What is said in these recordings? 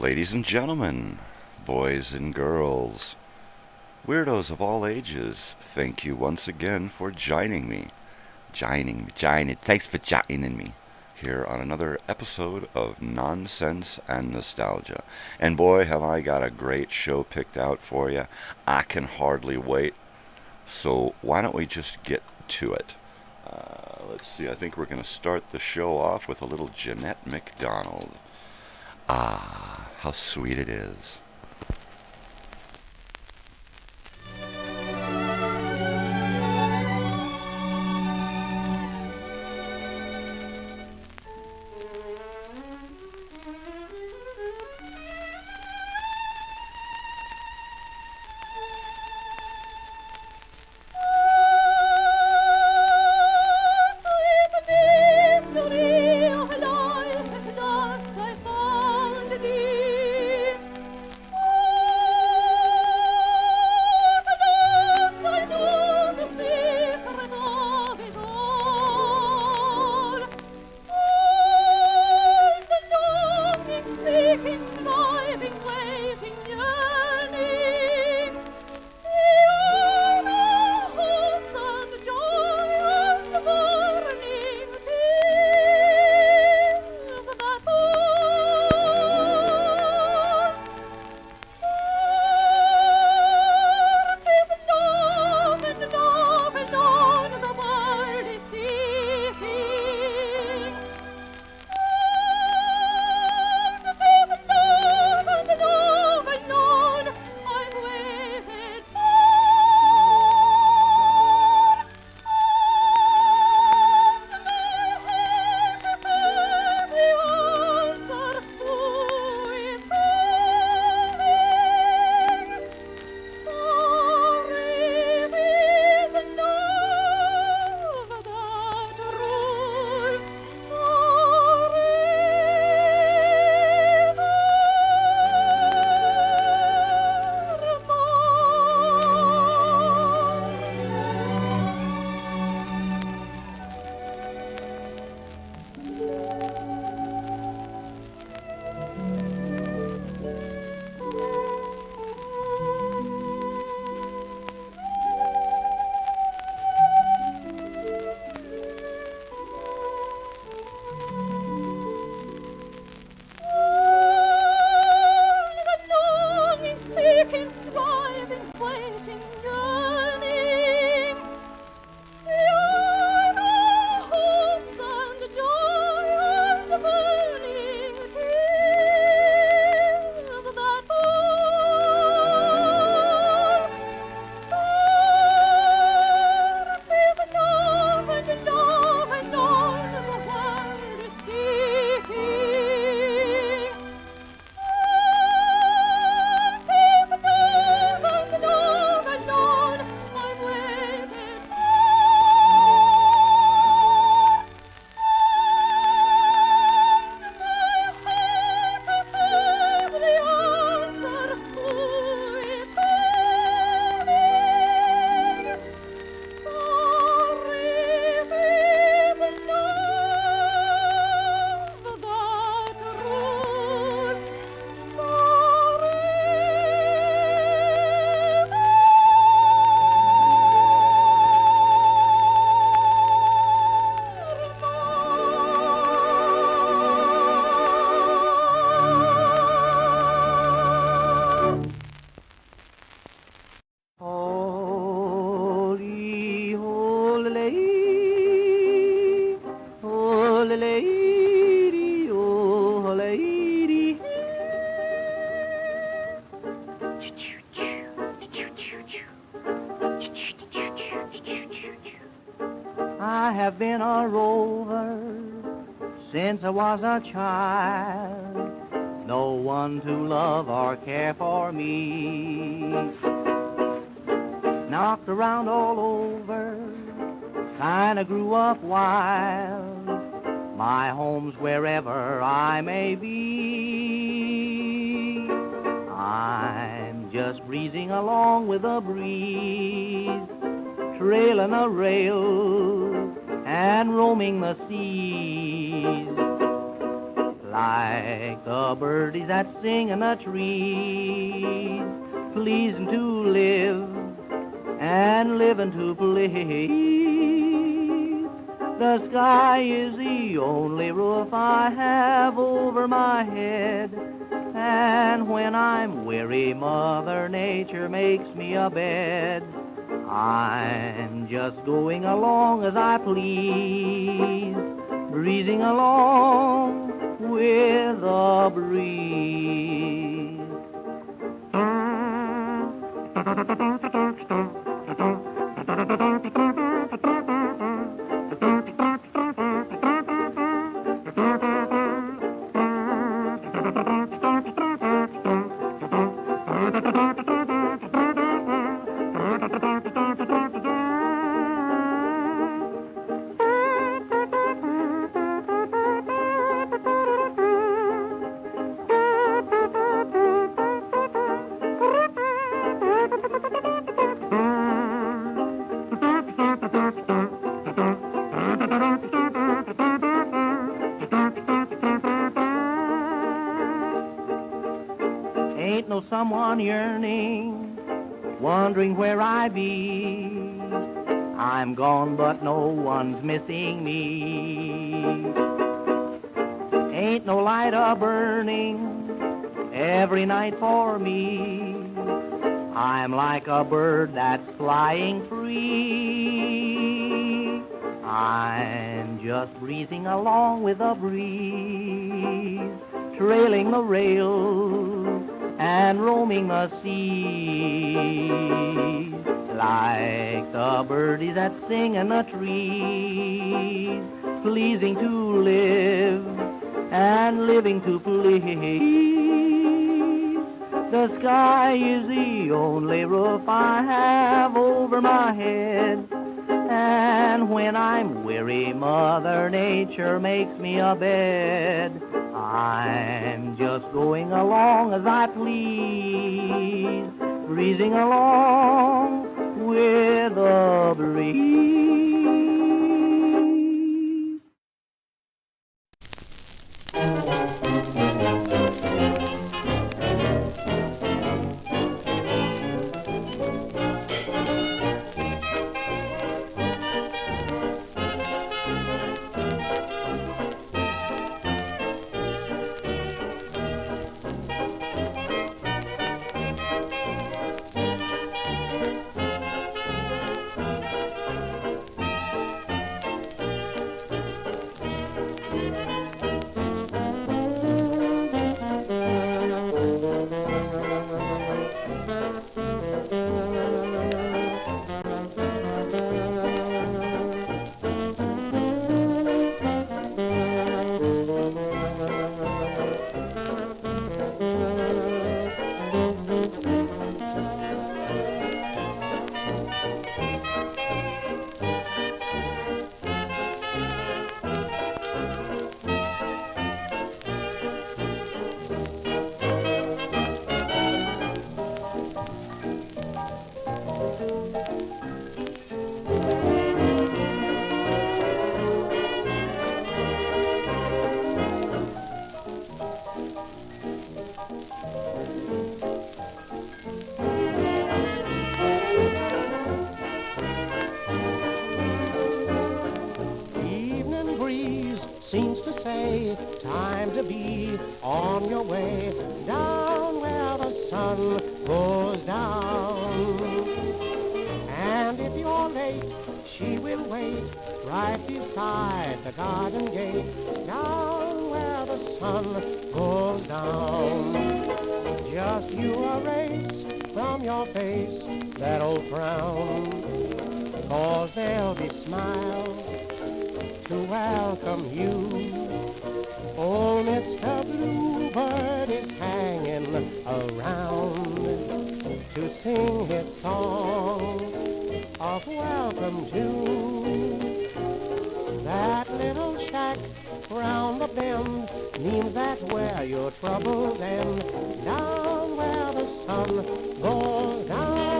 Ladies and gentlemen, boys and girls, weirdos of all ages, thank you once again for joining me. Thanks for joining me here on another episode of Nonsense and Nostalgia. And boy, have I got a great show picked out for you. I can hardly wait. So why don't we just get to it? Let's see, I think we're going to start the show off with a little Jeanette MacDonald. Ah, how sweet it is. I have been a rover since I was a child. No one to love or care for me. Knocked around all over, kinda grew up wild. My home's wherever I may be. I'm just breezing along with the breeze, trailing a rail and roaming the seas. like the birdies that sing in the trees, pleasing to live and living to please. The sky is the only roof I have over my head, and when I'm weary, Mother Nature makes me a bed. I'm just going along as I please, breezing along with the breeze. Ain't no someone yearning, wondering where I be. I'm gone, but no one's missing me. Ain't no light a-burning every night for me. I'm like a bird that's flying free. I'm just breezing along with the breeze, trailing the rails and roaming the sea, like the birdies that sing in the trees, pleasing to live and living to please. The sky is the only roof I have over my head, and when I'm weary, Mother Nature makes me a bed. I'm just going along as I please, breezing along with the breeze. seems to say, time to be on your way down where the sun goes down. And if you're late, she will wait right beside the garden gate, down where the sun goes down. Just you erase from your face that old frown, 'cause there'll be smiles to welcome you. Oh, Mr. Bluebird is hanging around to sing his song of welcome to that little shack round the bend. Means that's where your troubles end, down where the sun goes down.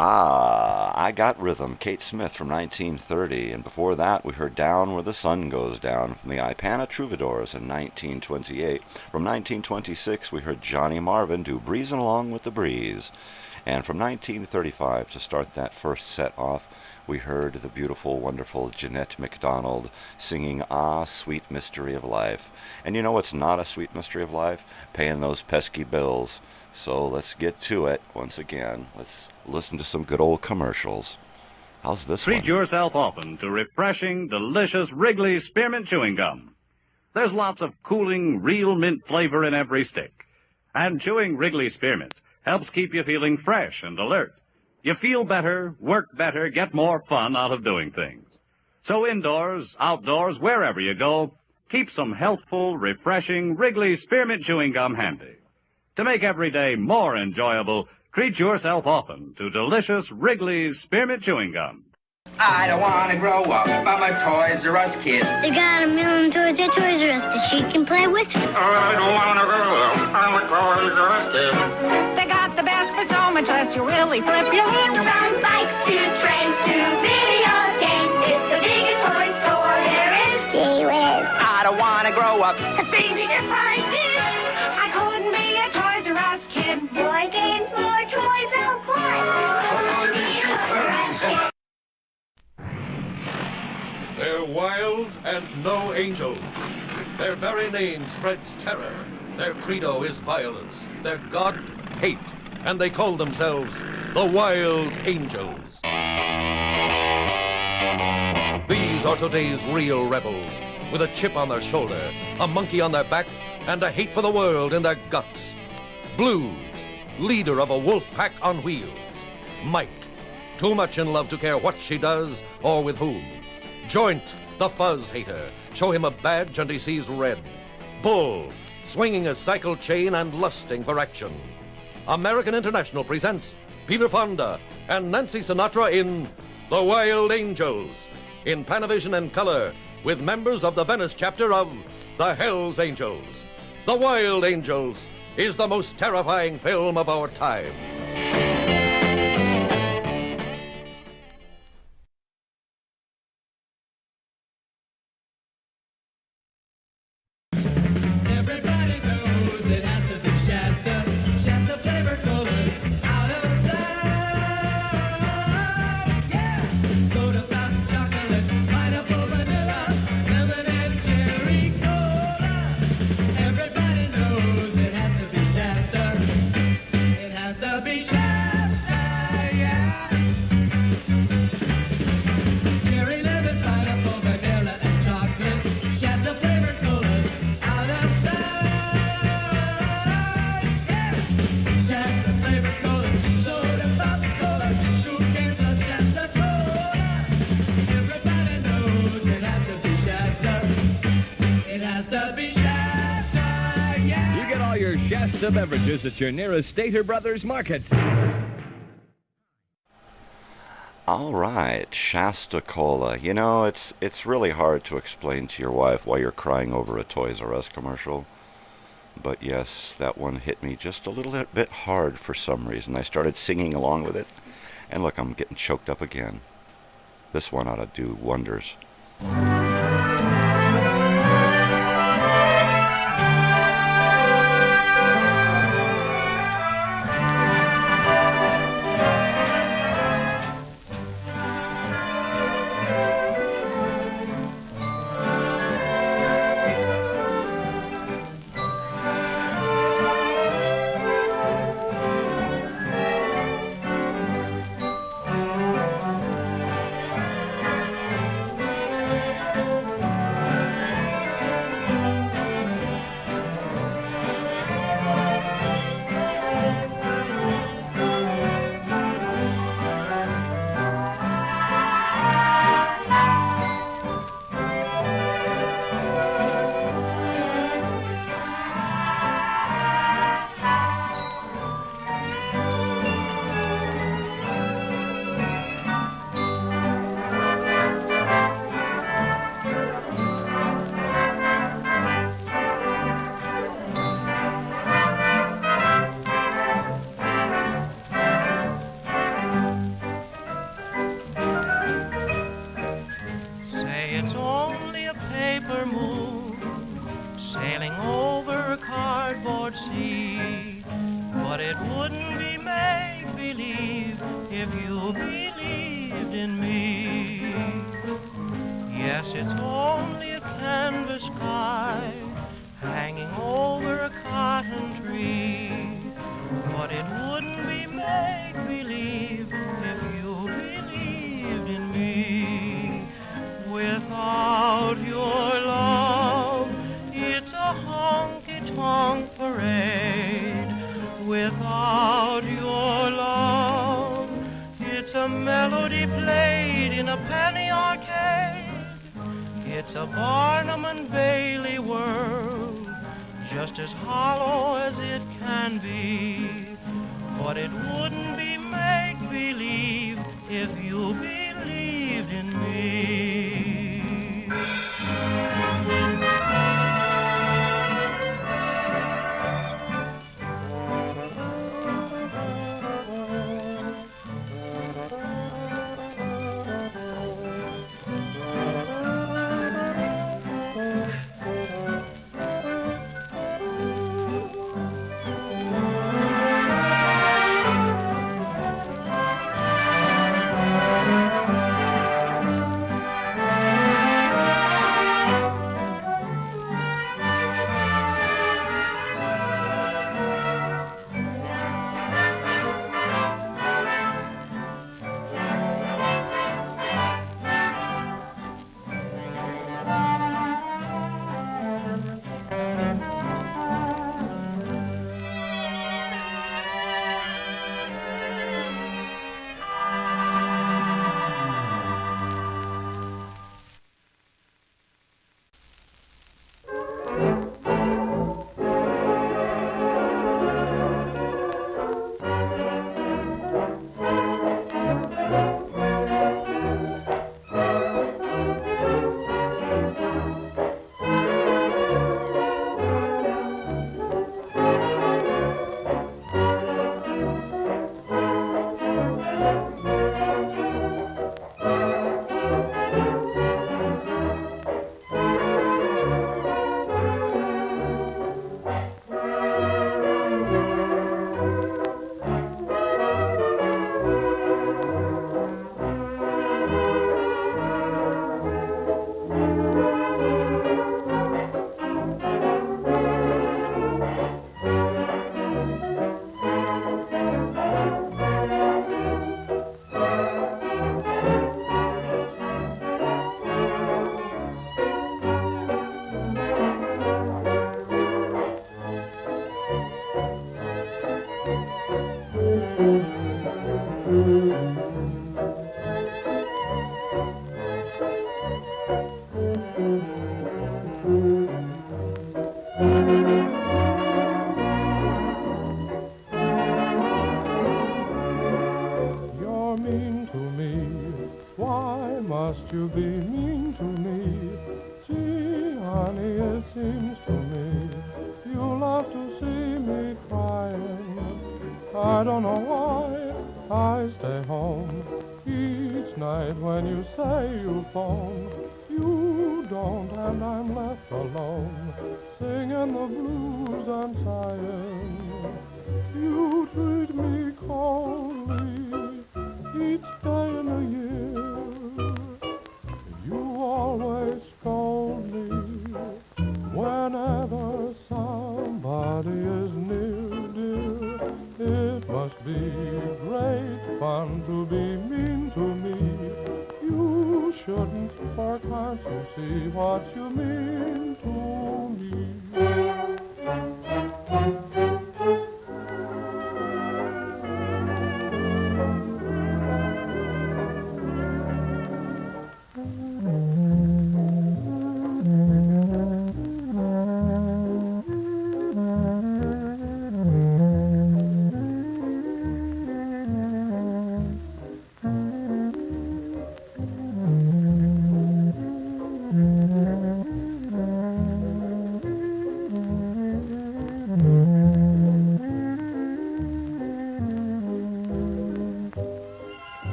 I Got Rhythm, Kate Smith from 1930, and before that we heard Down Where the Sun Goes Down from the Ipana Troubadours in 1928. From 1926 we heard Johnny Marvin do Breezin' Along with the Breeze. And from 1935, to start that first set off, we heard the beautiful, wonderful Jeanette MacDonald singing Ah, Sweet Mystery of Life. And you know what's not a sweet mystery of life? Paying those pesky bills. So let's get to it once again. Let's listen to some good old commercials. How's this one? Treat yourself often to refreshing, delicious Wrigley's Spearmint Chewing Gum. There's lots of cooling, real mint flavor in every stick. And chewing Wrigley Spearmint helps keep you feeling fresh and alert. You feel better, work better, get more fun out of doing things. So indoors, outdoors, wherever you go, keep some healthful, refreshing Wrigley Spearmint Chewing Gum handy. To make every day more enjoyable, treat yourself often to delicious Wrigley's Spearmint Chewing Gum. I don't want to grow up. I'm a Toys R Us kid. They got a million toys at Toys R Us that she can play with. I don't want to grow up. I'm a Toys R Us kid. They got the best for so much less you really flip your head. From bikes to trains to video games, it's the biggest toy store there is. Gee whiz. I don't want to grow up. Cause baby, if I did, I couldn't be a Toys R Us kid. More games, more toys, oh boy. I wanna be a Toys R Us kid. They're wild and no angels. Their very name spreads terror. Their credo is violence. Their god, hate. And they call themselves the Wild Angels. These are today's real rebels, with a chip on their shoulder, a monkey on their back, and a hate for the world in their guts. Blues, leader of a wolf pack on wheels. Mike, too much in love to care what she does or with whom. Joint, the fuzz hater. Show him a badge and he sees red. Bull, swinging a cycle chain and lusting for action. American International presents Peter Fonda and Nancy Sinatra in The Wild Angels, in Panavision and color, with members of the Venice chapter of the Hells Angels. The Wild Angels is the most terrifying film of our time. Shasta beverages at your nearest Stater Brothers market. All right, Shasta Cola. You know, it's really hard to explain to your wife why you're crying over a Toys R Us commercial. But yes, that one hit me just a little bit hard for some reason. I started singing along with it, and look, I'm getting choked up again. This one ought to do wonders. if you believed in me. Yes, it's only a canvas sky hanging over a cotton tree, but it wouldn't be make-believe if you believed in me. Without your love, it's a honky-tonk parade. Without your love, it's a melody played in a penny arcade. It's a Barnum and Bailey world, just as hollow as it can be. But it wouldn't be make-believe if you believed in me.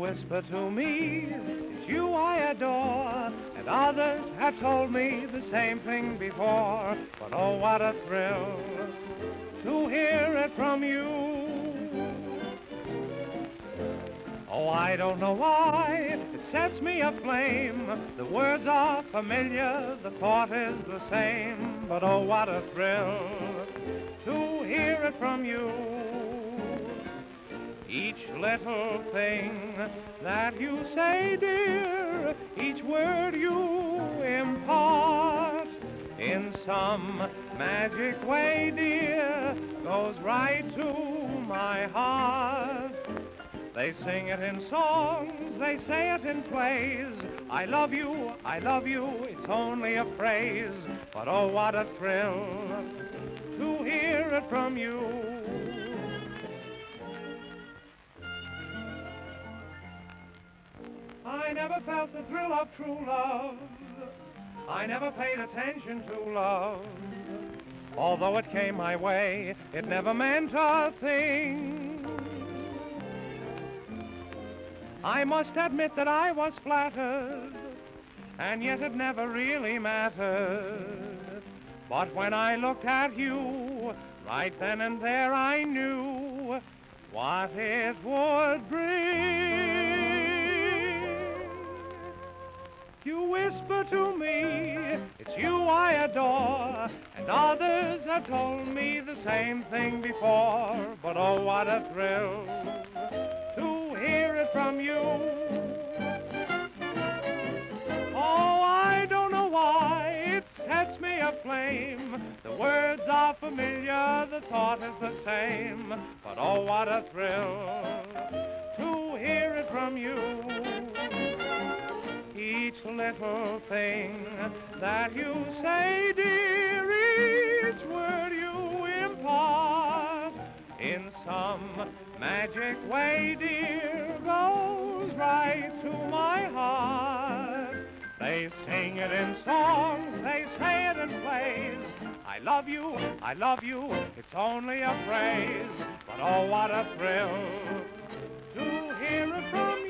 whisper to me, it's you I adore, and others have told me the same thing before. But oh, what a thrill to hear it from you. Oh, I don't know why it sets me aflame. The words are familiar, the thought is the same. But oh, what a thrill to hear it from you. Each little thing that you say, dear, each word you impart, in some magic way, dear, goes right to my heart. They sing it in songs, they say it in plays. I love you, it's only a phrase. But oh, what a thrill to hear it from you. I never felt the thrill of true love. I never paid attention to love. Although it came my way, it never meant a thing. I must admit that I was flattered, and yet it never really mattered. But when I looked at you, right then and there I knew what it would bring. You whisper to me, it's you I adore, and others have told me the same thing before. But oh, what a thrill to hear it from you. Oh, I don't know why it sets me aflame. The words are familiar, the thought is the same. But oh, what a thrill to hear it from you. Each little thing that you say, dear, each word you impart, in some magic way, dear, goes right to my heart. They sing it in songs, they say it in plays. I love you, it's only a phrase. But oh, what a thrill to hear it from you.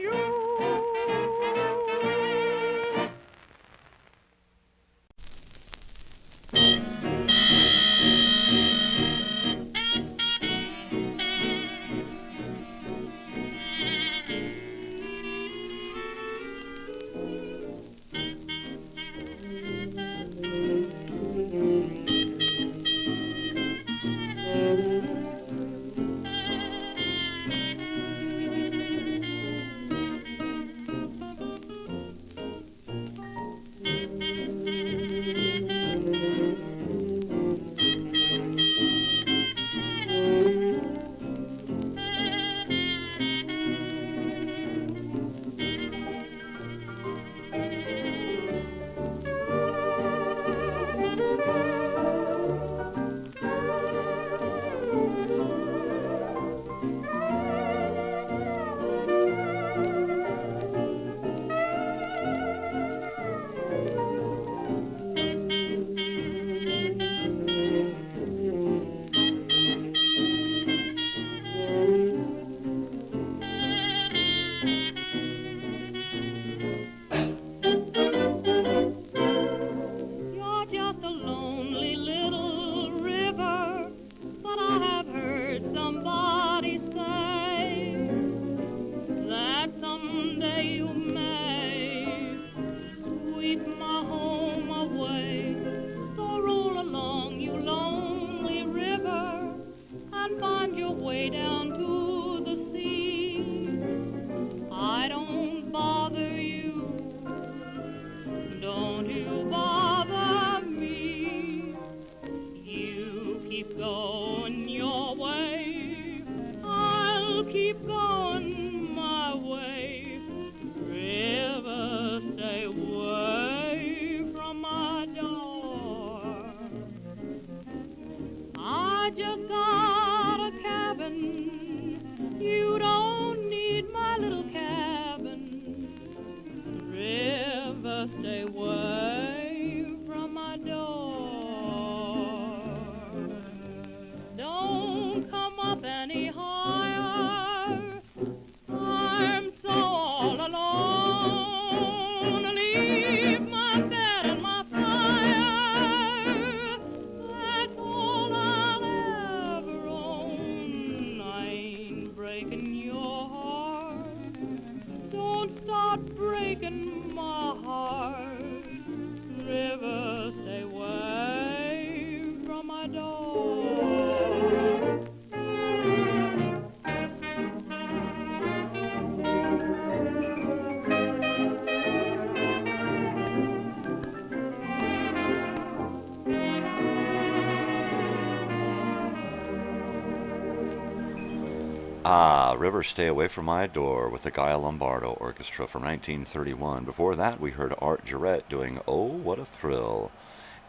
River Stay Away From My Door with the Guy Lombardo Orchestra from 1931. Before that, we heard Art Jarrett doing Oh, What a Thrill.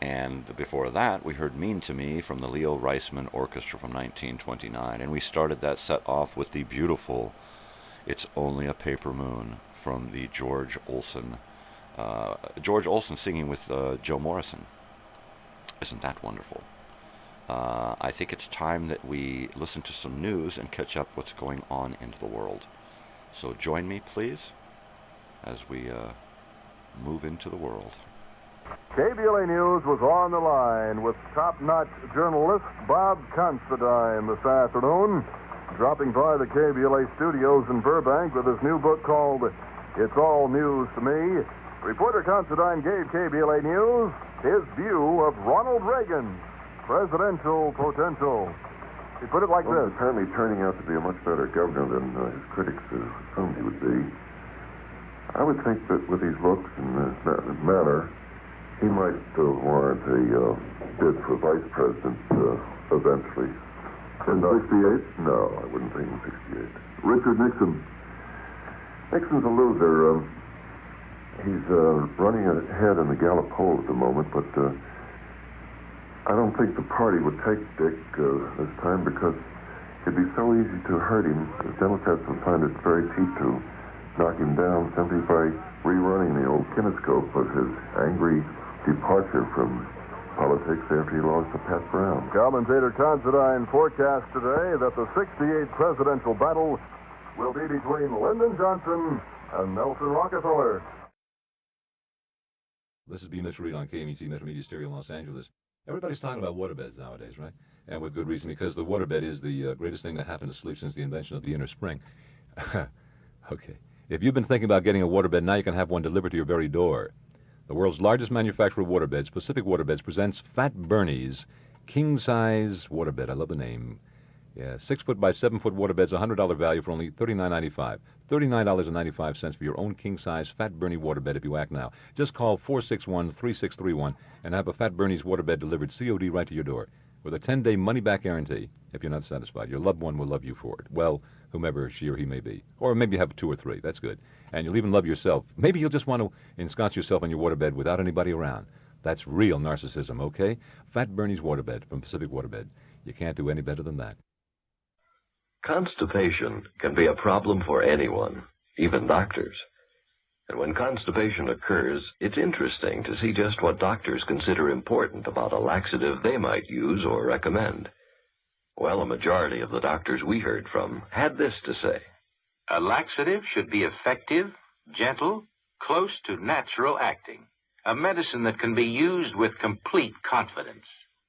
And before that, we heard Mean to Me from the Leo Reisman Orchestra from 1929. And we started that set off with the beautiful It's Only a Paper Moon from the George Olsen. George Olsen singing with Joe Morrison. Isn't that wonderful? I think it's time that we listen to some news and catch up what's going on into the world. So join me, please, as we move into the world. KBLA News was on the line with top-notch journalist Bob Considine this afternoon, dropping by the KBLA studios in Burbank with his new book called It's All News to Me. Reporter Considine gave KBLA News his view of Ronald Reagan's presidential potential. He put it like this. Apparently turning out to be a much better governor than his critics assumed he would be. I would think that with his looks and his manner, he might warrant a bid for vice president eventually. In 68? No, I wouldn't think in 68. Richard Nixon. Nixon's a loser. He's running ahead in the Gallup poll at the moment, but I don't think the party would take Dick this time because it'd be so easy to hurt him. The Democrats would find it very cheap to knock him down simply by rerunning the old kinescope of his angry departure from politics after he lost to Pat Brown. Commentator Considine forecast today that the 68 presidential battle will be between Lyndon Johnson and Nelson Rockefeller. This is B. Mitch Reed on KMET Metro Media Stereo Los Angeles. Everybody's talking about waterbeds nowadays, right? And with good reason, because the waterbed is the greatest thing that happened to sleep since the invention of the inner spring. Okay. If you've been thinking about getting a waterbed, now you can have one delivered to your very door. The world's largest manufacturer of waterbeds, Pacific Waterbeds, presents Fat Bernie's king-size waterbed. I love the name. Yeah, 6-foot by 7-foot waterbeds, $100 value for only $39.95. $39.95 for your own king-size Fat Bernie waterbed if you act now. Just call 461-3631 and have a Fat Bernie's waterbed delivered COD right to your door with a 10-day money-back guarantee. If you're not satisfied, your loved one will love you for it. Well, whomever she or he may be. Or maybe you have 2 or 3. That's good. And you'll even love yourself. Maybe you'll just want to ensconce yourself on your waterbed without anybody around. That's real narcissism, okay? Fat Bernie's waterbed from Pacific Waterbed. You can't do any better than that. Constipation can be a problem for anyone, even doctors. And when constipation occurs, it's interesting to see just what doctors consider important about a laxative they might use or recommend. Well, a majority of the doctors we heard from had this to say. A laxative should be effective, gentle, close to natural acting. A medicine that can be used with complete confidence.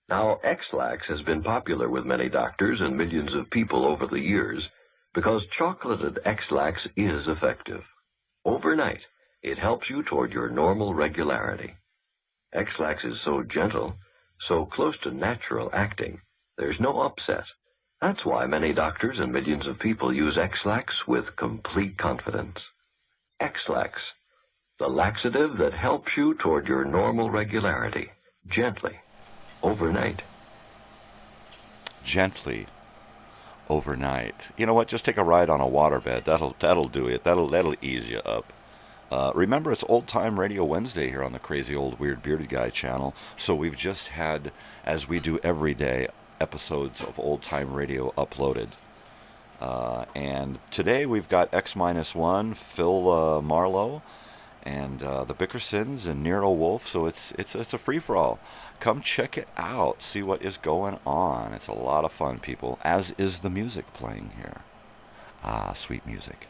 Now, X-Lax has been popular with many doctors and millions of people over the years because chocolated X-Lax is effective. Overnight, it helps you toward your normal regularity. X-Lax is so gentle, so close to natural acting, there's no upset. That's why many doctors and millions of people use X-Lax with complete confidence. X-Lax, the laxative that helps you toward your normal regularity, gently. Overnight. Gently. Overnight. You know what? Just take a ride on a waterbed. That'll do it. That'll ease you up. Remember, it's Old Time Radio Wednesday here on the Crazy Old Weird Bearded Guy channel. So we've just had, as we do every day, episodes of Old Time Radio uploaded. And today we've got X-1, Phil Marlowe, and the Bickersons and Nero Wolf. So it's a free-for-all. Come check it out. See what is going on. It's a lot of fun, people, as is the music playing here. Ah, sweet music.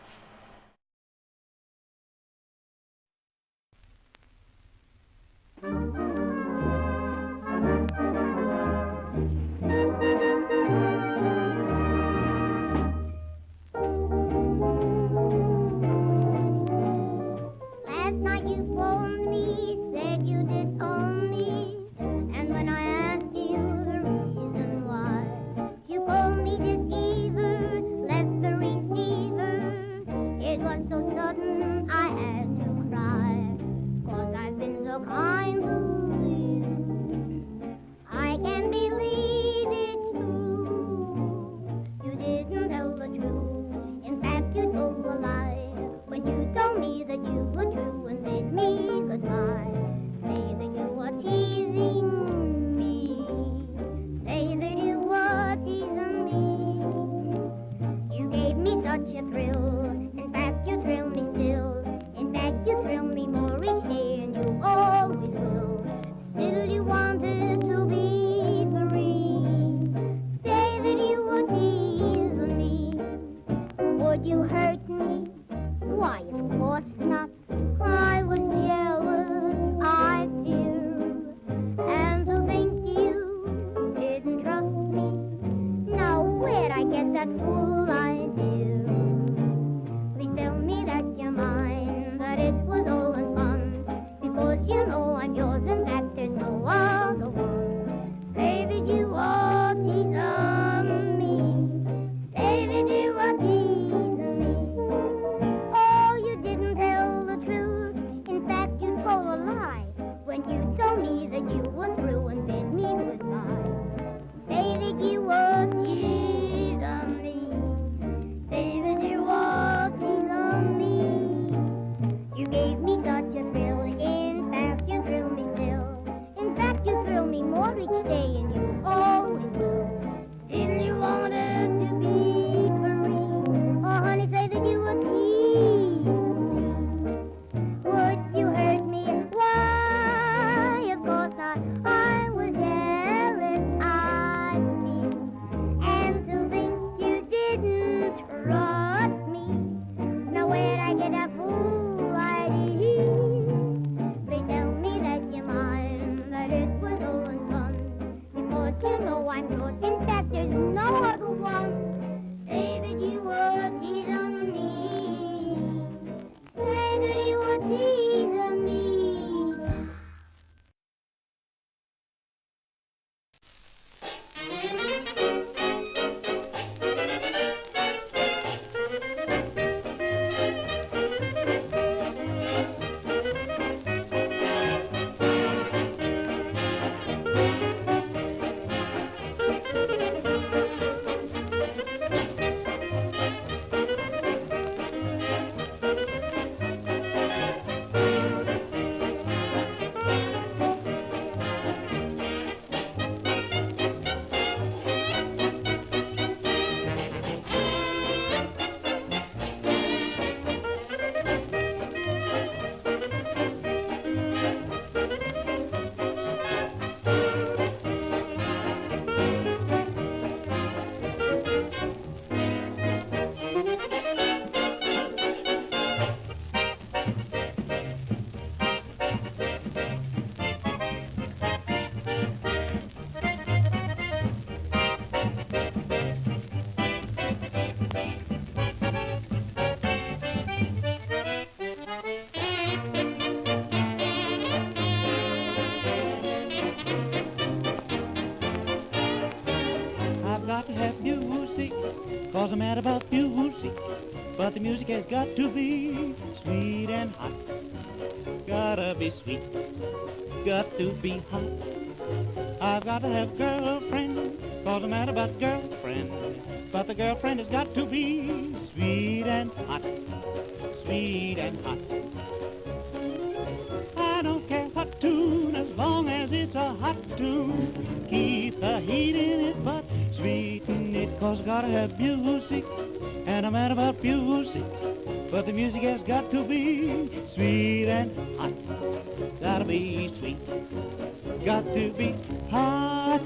you know I'm good. In fact, there's no one who won't say that you were teasing me. Say that you were teasing me. Cause I'm mad about music, but the music has got to be sweet and hot. Gotta be sweet, got to be hot. I've got to have girlfriend, cause I'm mad about girlfriend, but the girlfriend has got to be sweet and hot, sweet and hot. I don't care what tune, as long as it's a hot tune. Keep the heat in it, but sweeten it, cause I gotta have music, and I'm mad about music, but the music has got to be sweet and hot. Gotta be sweet, got to be hot.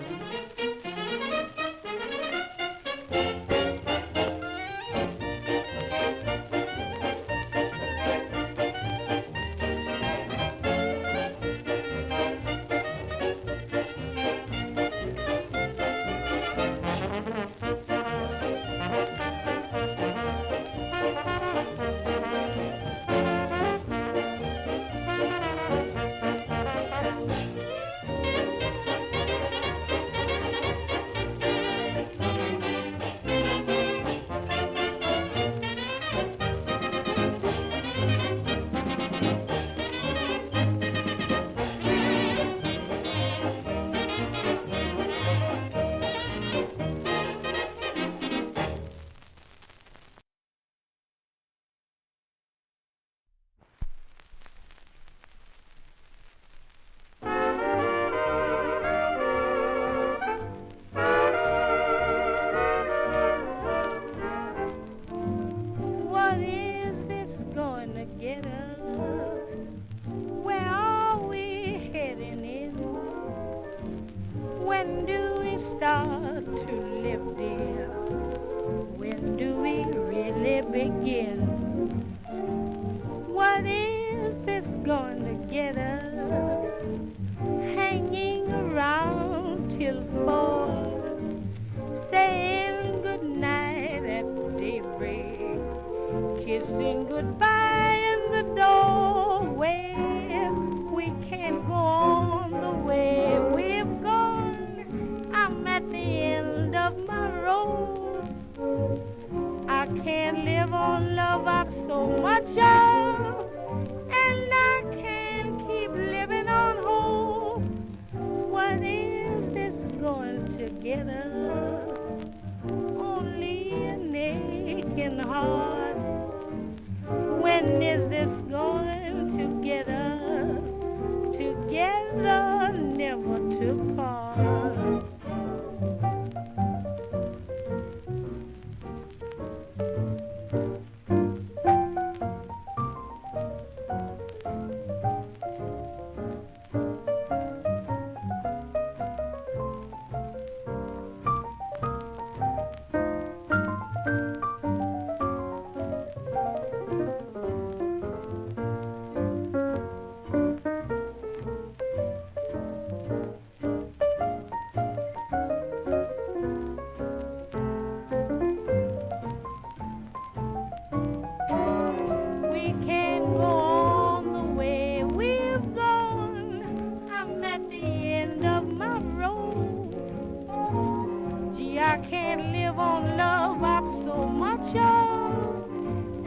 live on love I've so much of,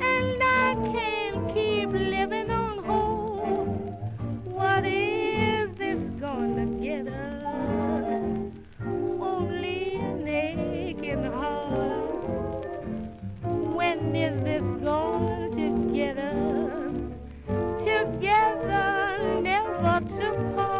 and I can't keep living on hope. What is this gonna get us? Only an aching heart. When is this going to get us? Together, never to part.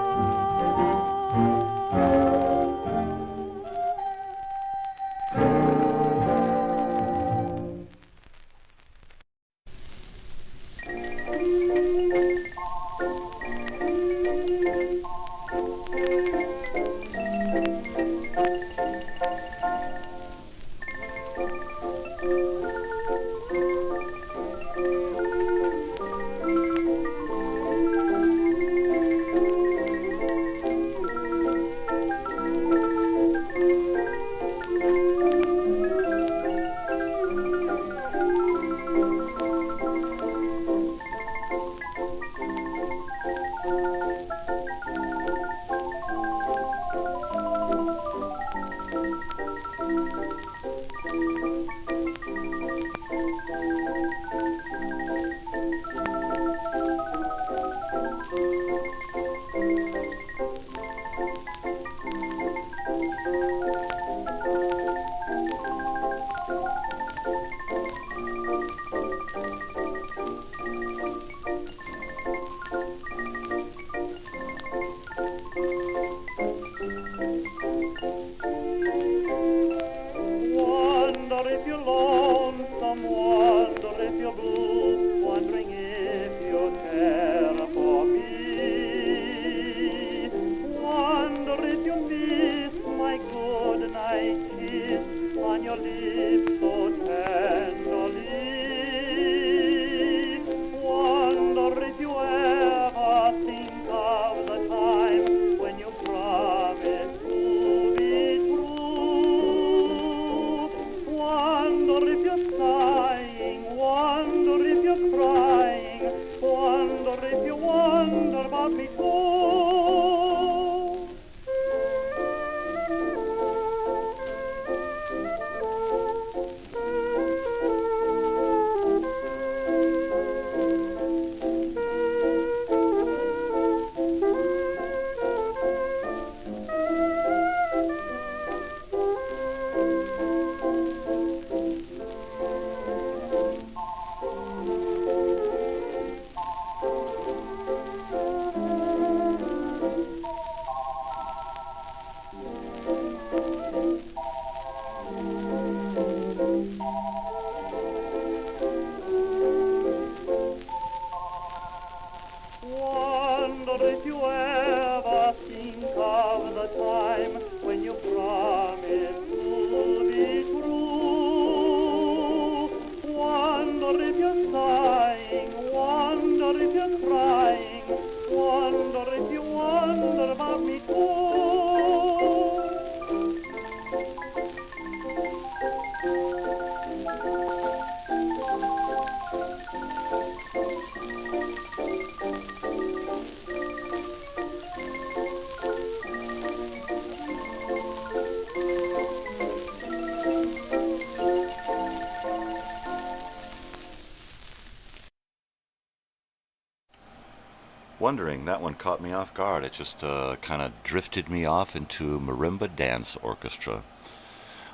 Wondering, that one caught me off guard. It just kind of drifted me off into Marimba Dance Orchestra.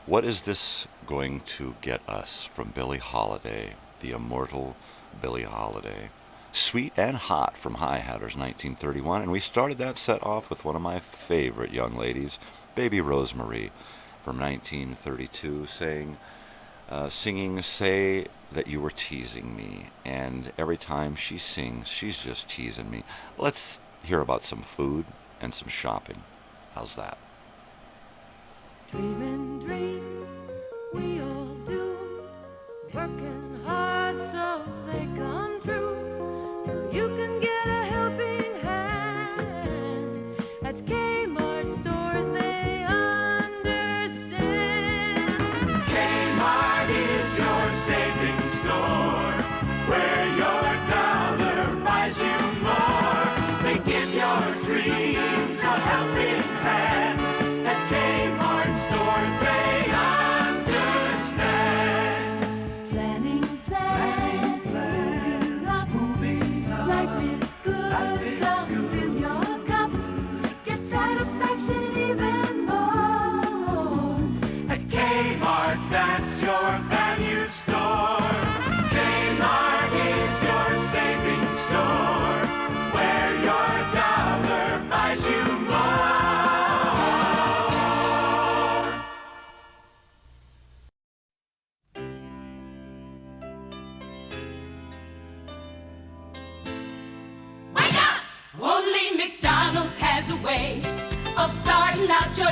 What is this going to get us from Billie Holiday, the immortal Billie Holiday? Sweet and Hot from Hi Hatters 1931, and we started that set off with one of my favorite young ladies, Baby Rosemary from 1932, singing Say That You Were Teasing Me, and every time she sings, she's just teasing me. Let's hear about some food and some shopping. How's that? Dreaming dreams we all do, working hard so they come true. You can get a helping hand at Kmart stores, they understand. Kmart is your savings store, where your dollar buys you more. They give your dreams a helping hand at Kmart stores.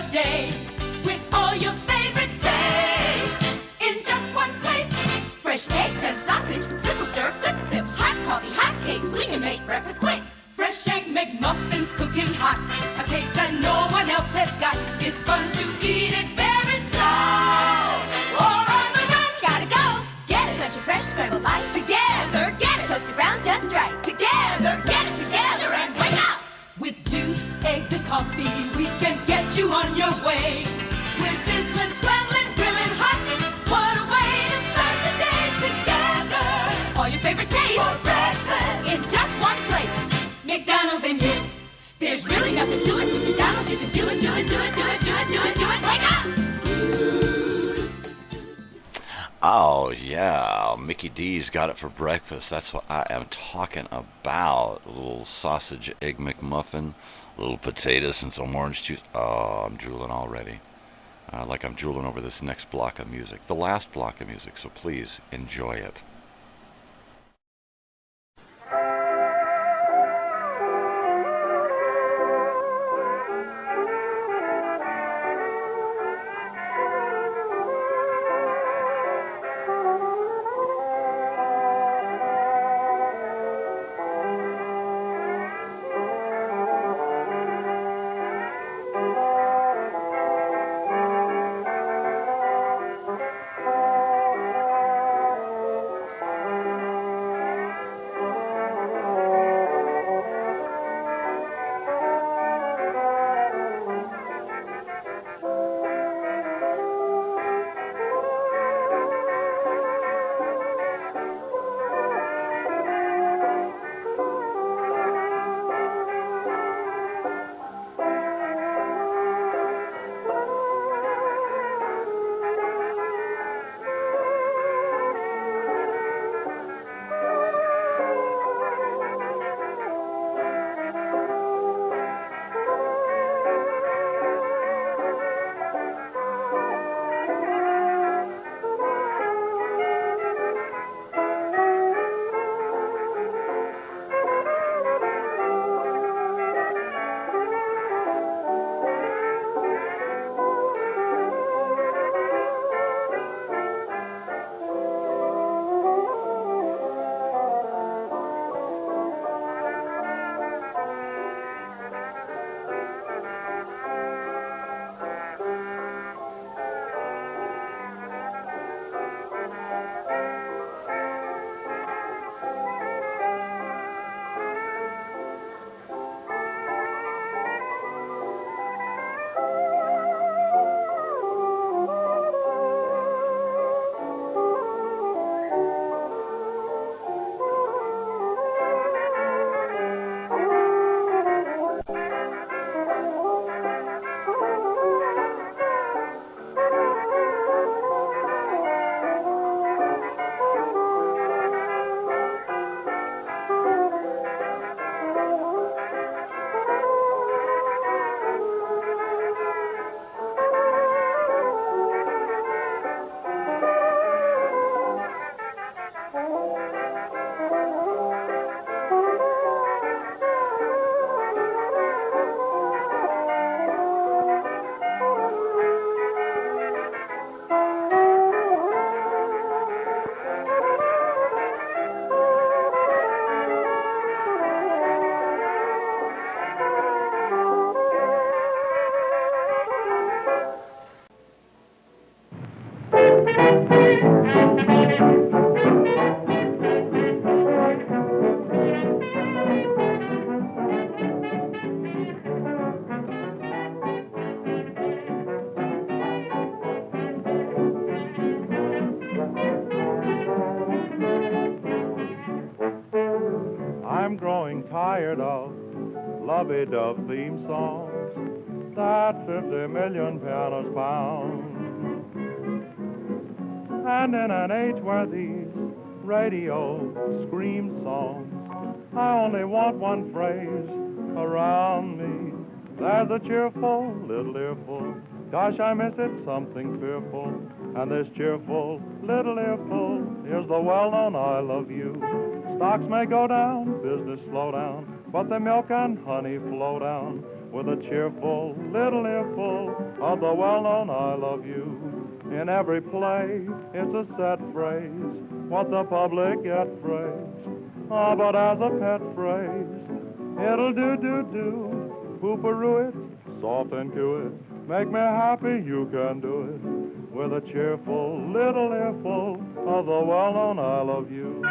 a day with all your favorite tastes in just one place. Fresh eggs and sausage, sizzle, stir, flip, sip, hot coffee, hot cakes. We can make breakfast quick. Fresh egg McMuffins cooking hot, a taste that no one else has got. It's fun to eat it very slow or on the run. Gotta go, get a country fresh scrambled light. Together, get it Toasted brown just right. together, get it together and wake up. With juice, eggs, and coffee, we can get you on your way. We're sizzling, scrambling, grilling hot. What a way to start the day together. All your favorite tastes for breakfast in just one place. McDonald's and you. There's really nothing to it. With McDonald's, you can do it, do it, do it, do it, do it, do it, do it. Wake up! Oh, yeah. Mickey D's got it for breakfast. That's what I am talking about. A little sausage, egg McMuffin, a little potatoes, and some orange juice. Oh, I'm drooling already. Like I'm drooling over this next block of music. The last block of music, so please enjoy it. tired of lovey-dove theme songs that 50 million pianos pound. And in an age where these radio scream songs, I only want one phrase around me. There's a cheerful little earful, gosh, I miss it, something fearful. And this cheerful little earful, here's the well-known I love you. Stocks may go down, business slow down, but the milk and honey flow down. with a cheerful little earful of the well-known I love you. In every play, it's a set phrase, what the public get phrase. Ah, but as a pet phrase, it'll do. Pooperoo it, soft and coo it, make me happy, you can do it. With a cheerful little earful of the well-known I love you.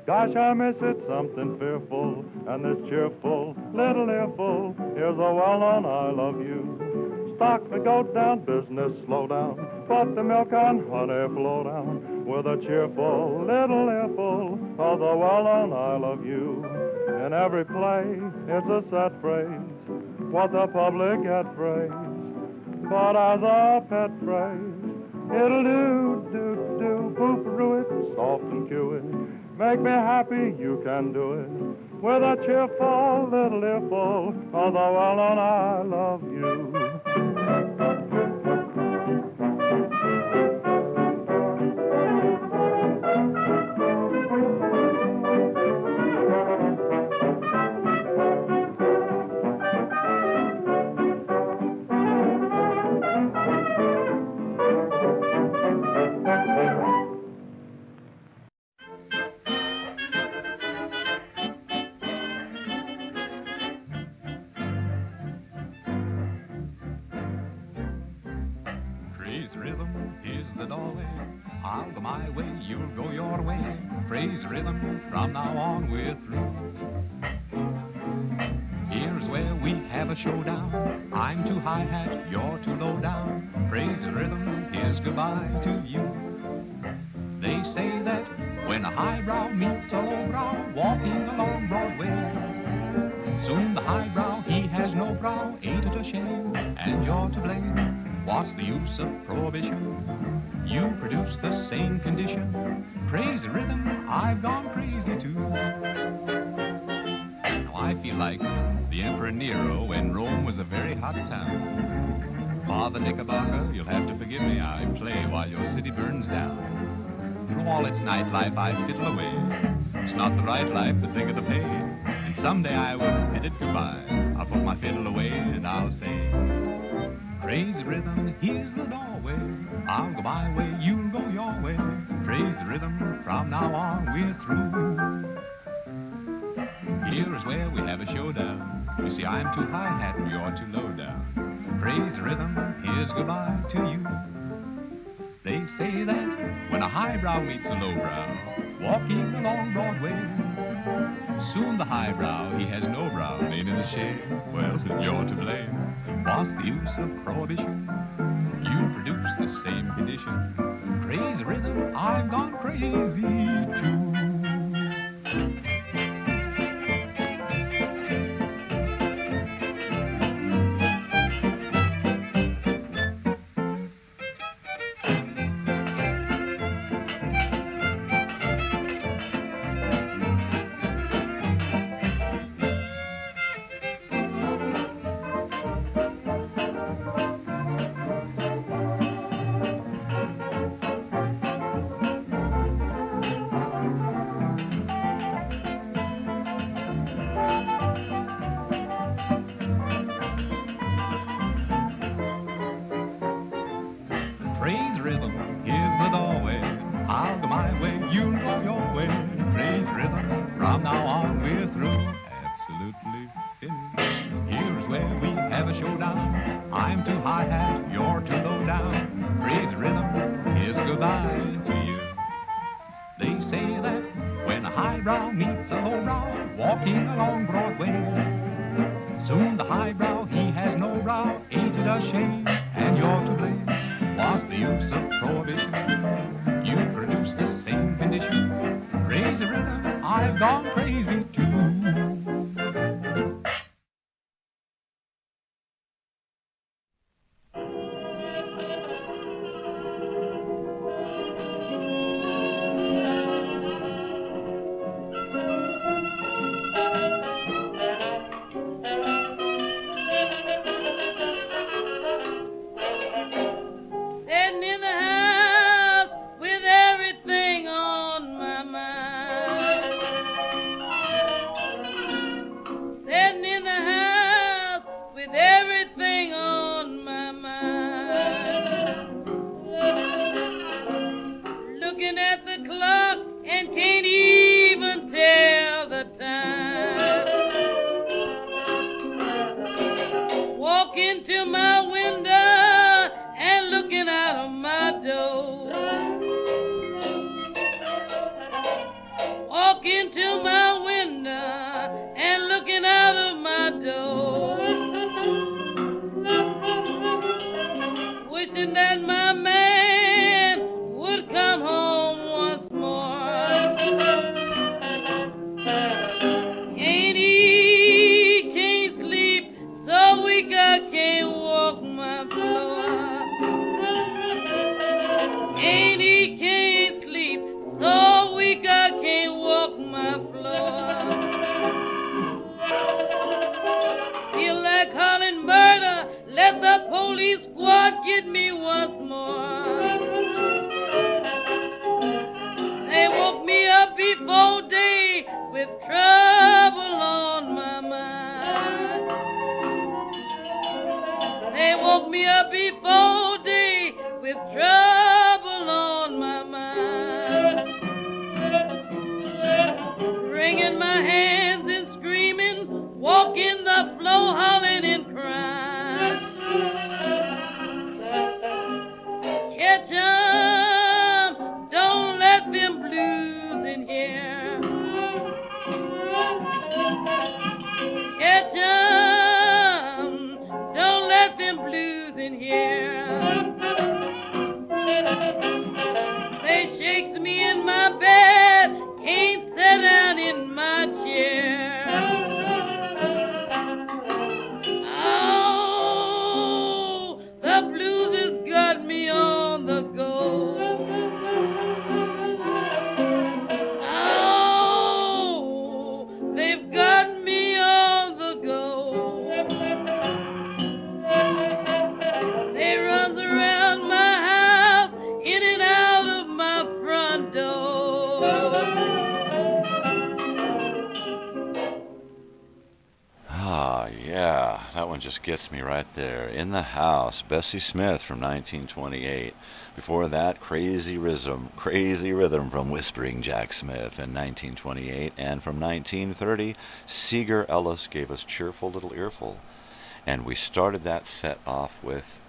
Gosh, I miss it, something fearful, and this cheerful little earful, here's a well-known I love you. Stock the goat down, business slow down, but the milk and honey flow down, with a cheerful little earful of the well-known I love you. In every play, it's a set phrase, what the public get phrase, but as a pet phrase, it'll do, pooperoo it, soft and coo it. Make me happy, you can do it, with a cheerful little earful of the well-known I love you. I'll go my way, you'll go your way. Praise rhythm, from now on we're through. Here's where we have a showdown. I'm too high hat, you're too low down. Praise rhythm, here's goodbye to you. They say that when a highbrow meets a lowbrow, walking along Broadway, soon the highbrow, he has no brow. Ain't it a shame? And you're to blame. What's the use of prohibition? You produce the same condition. Praise the rhythm, I've gone crazy too. Now I feel like the Emperor Nero when Rome was a very hot town. Father Knickerbocker, you'll have to forgive me, I play while your city burns down. Through all its nightlife I fiddle away. It's not the right life to think of the pay. And someday I will bid it goodbye. I'll put my fiddle away and I'll say, praise the rhythm, here's the doorway. I'll go my way, you'll go your way. Praise the rhythm, from now on we're through. Here's where we have a showdown. You see, I'm too high hat and you're too low down. Praise the rhythm, here's goodbye to you. They say that when a highbrow meets a lowbrow, walking along Broadway, soon the highbrow, he has no brow, ain't it a shame? Well, you're to blame. What's the use of prohibition? You produce the same condition. Praise the rhythm, I've gone crazy too. Walking along Broadway, soon the highbrow, he has no brow, ain't it a shame? And you're to Ah, yeah, that one just gets me right there. In the House, Bessie Smith from 1928. Before that, Crazy Rhythm from Whispering Jack Smith in 1928. And from 1930, Seeger Ellis gave us Cheerful Little Earful. And we started that set off with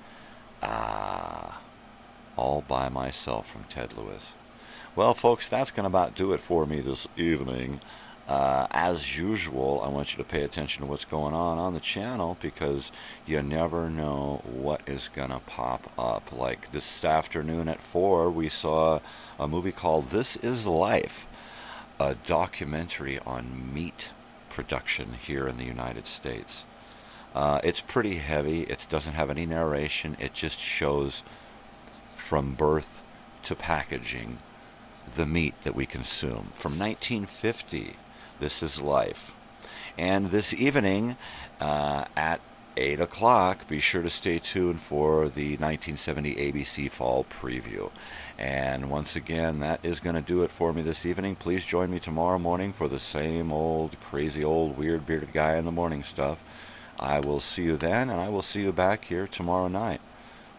All By Myself from Ted Lewis. Well, folks, that's going to about do it for me this evening. As usual, I want you to pay attention to what's going on the channel, because you never know what is going to pop up. Like this afternoon at 4, we saw a movie called This Is Life, a documentary on meat production here in the United States. It's pretty heavy. It doesn't have any narration. It just shows from birth to packaging the meat that we consume. From 1950, This Is Life. And this evening at 8 o'clock, be sure to stay tuned for the 1970 ABC Fall Preview. And once again, that is going to do it for me this evening. Please join me tomorrow morning for the same old, crazy old, weird bearded guy in the morning stuff. I will see you then, and I will see you back here tomorrow night.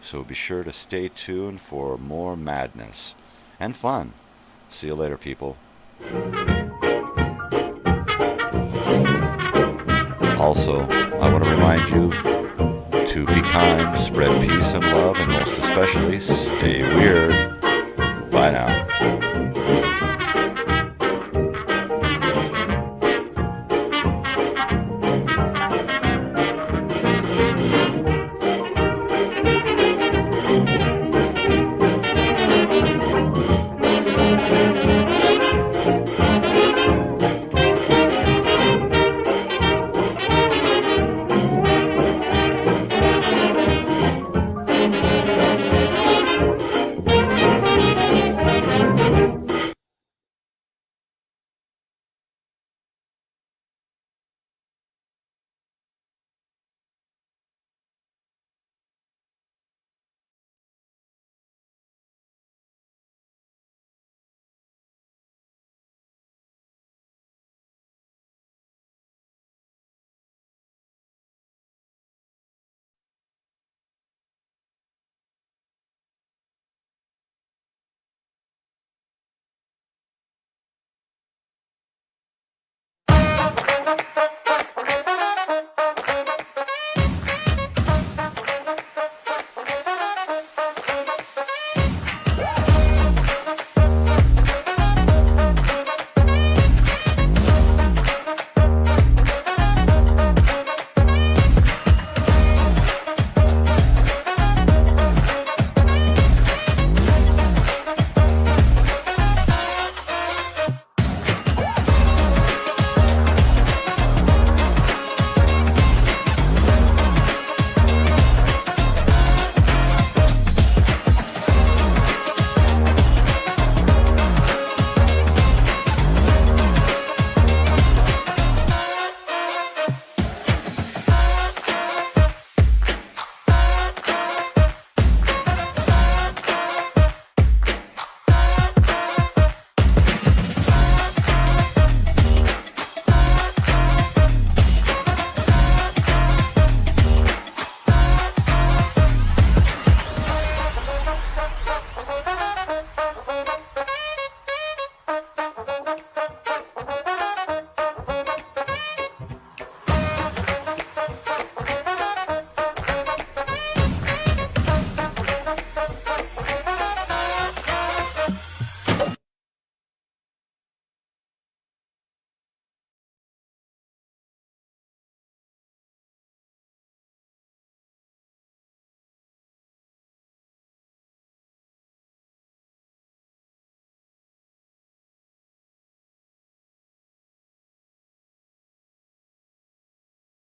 So be sure to stay tuned for more madness and fun. See you later, people. Also, I want to remind you to be kind, spread peace and love, and most especially, stay weird.